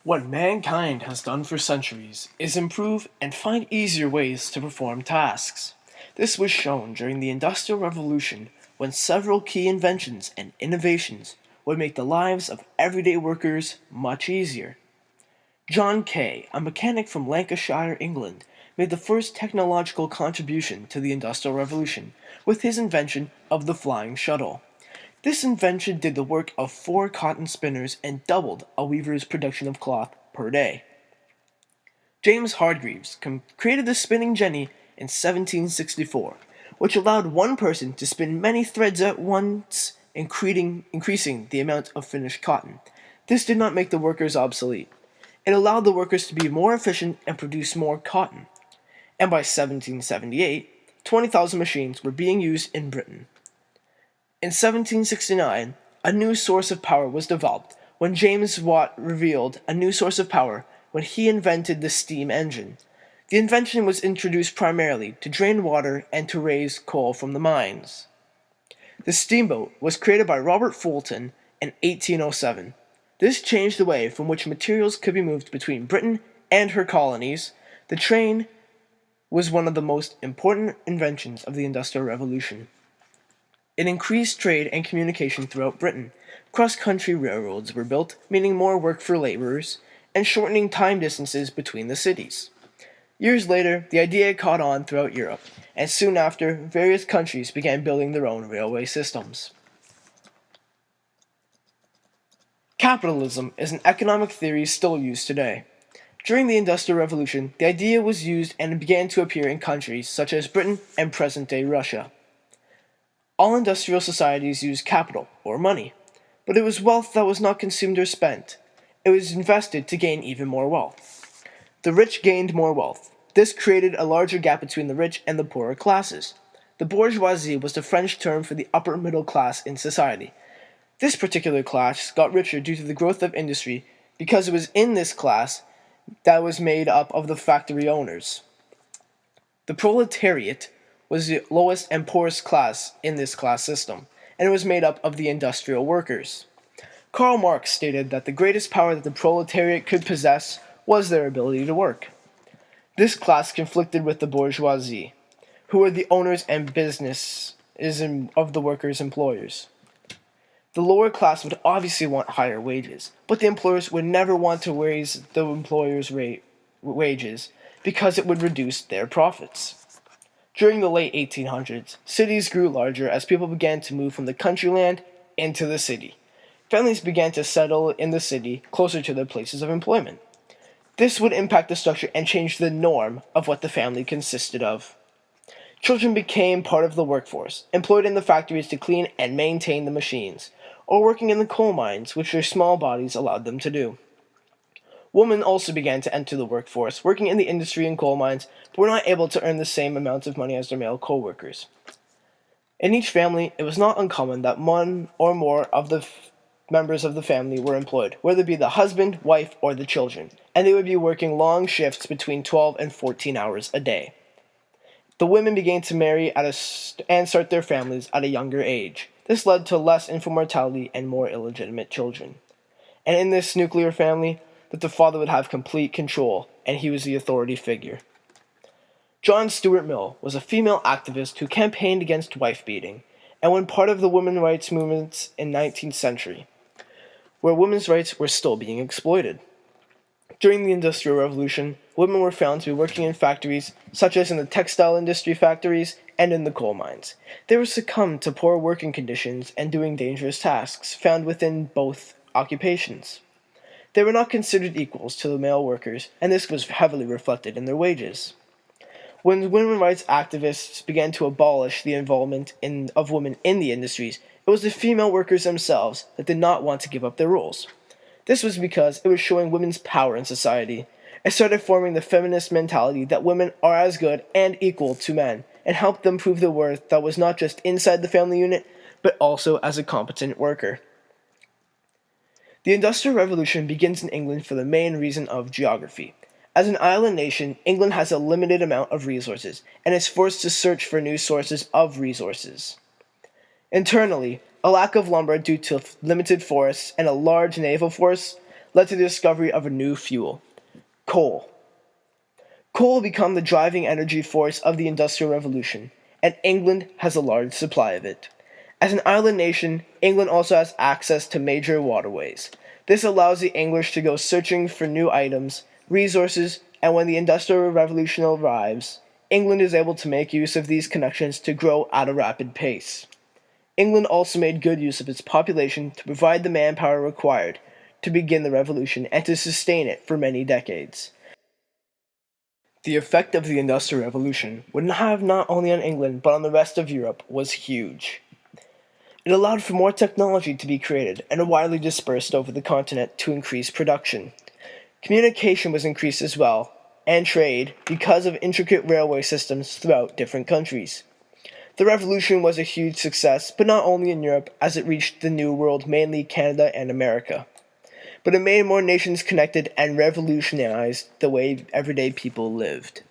What mankind has done for centuries is improve and find easier ways to perform tasks. This was shown during the Industrial Revolution when several key inventions and innovations would make the lives of everyday workers much easier. John Kay, a mechanic from Lancashire, England, made the first technological contribution to the Industrial Revolution with his invention of the flying shuttle. This invention did the work of 4 cotton spinners and doubled a weaver's production of cloth per day. James Hargreaves created the spinning jenny in 1764, which allowed one person to spin many threads at once, increasing the amount of finished cotton. This did not make the workers obsolete. It allowed the workers to be more efficient and produce more cotton. And by 1778, 20,000 machines were being used in Britain. In 1769, a new source of power was developed when James Watt revealed a new source of power when he invented the steam engine. The invention was introduced primarily to drain water and to raise coal from the mines. The steamboat was created by Robert Fulton in 1807. This changed the way from which materials could be moved between Britain and her colonies. The train was one of the most important inventions of the Industrial Revolution. It increased trade and communication throughout Britain. Cross-country railroads were built, meaning more work for laborers, and shortening time distances between the cities. Years later, the idea caught on throughout Europe, and soon after, various countries began building their own railway systems. Capitalism is an economic theory still used today. During the Industrial Revolution, the idea was used and began to appear in countries such as Britain and present-day Russia. All industrial societies used capital, or money, but it was wealth that was not consumed or spent. It was invested to gain even more wealth. The rich gained more wealth. This created a larger gap between the rich and the poorer classes. The bourgeoisie was the French term for the upper middle class in society. This particular class got richer due to the growth of industry because it was in this class that was made up of the factory owners. The proletariat was the lowest and poorest class in this class system, and it was made up of the industrial workers. Karl Marx stated that the greatest power that the proletariat could possess was their ability to work. This class conflicted with the bourgeoisie, who were the owners and businessism of the workers' employers. The lower class would obviously want higher wages, but the employers would never want to raise the employers' wages because it would reduce their profits. During the late 1800s, cities grew larger as people began to move from the country land into the city. Families began to settle in the city closer to their places of employment. This would impact the structure and change the norm of what the family consisted of. Children became part of the workforce, employed in the factories to clean and maintain the machines, or working in the coal mines, which their small bodies allowed them to do. Women also began to enter the workforce, working in the industry and coal mines, but were not able to earn the same amount of money as their male co-workers. In each family, it was not uncommon that one or more of the members of the family were employed, whether it be the husband, wife, or the children, and they would be working long shifts between 12 and 14 hours a day. The women began to marry and start their families at a younger age. This led to less infant mortality and more illegitimate children. And in this nuclear family, that the father would have complete control, and he was the authority figure. John Stuart Mill was a female activist who campaigned against wife-beating, and was part of the women's rights movements in the 19th century, where women's rights were still being exploited. During the Industrial Revolution, women were found to be working in factories, such as in the textile industry factories and in the coal mines. They were succumbed to poor working conditions and doing dangerous tasks found within both occupations. They were not considered equals to the male workers, and this was heavily reflected in their wages. When women's rights activists began to abolish the involvement of women in the industries, it was the female workers themselves that did not want to give up their roles. This was because it was showing women's power in society. It started forming the feminist mentality that women are as good and equal to men, and helped them prove their worth that was not just inside the family unit, but also as a competent worker. The Industrial Revolution begins in England for the main reason of geography. As an island nation, England has a limited amount of resources, and is forced to search for new sources of resources. Internally, a lack of lumber due to limited forests and a large naval force led to the discovery of a new fuel: coal. Coal became the driving energy force of the Industrial Revolution, and England has a large supply of it. As an island nation, England also has access to major waterways. This allows the English to go searching for new items, resources, and when the Industrial Revolution arrives, England is able to make use of these connections to grow at a rapid pace. England also made good use of its population to provide the manpower required to begin the revolution and to sustain it for many decades. The effect of the Industrial Revolution would have not only on England but on the rest of Europe was huge. It allowed for more technology to be created and widely dispersed over the continent to increase production. Communication was increased as well, and trade, because of intricate railway systems throughout different countries. The revolution was a huge success, but not only in Europe, as it reached the New World, mainly Canada and America. But it made more nations connected and revolutionized the way everyday people lived.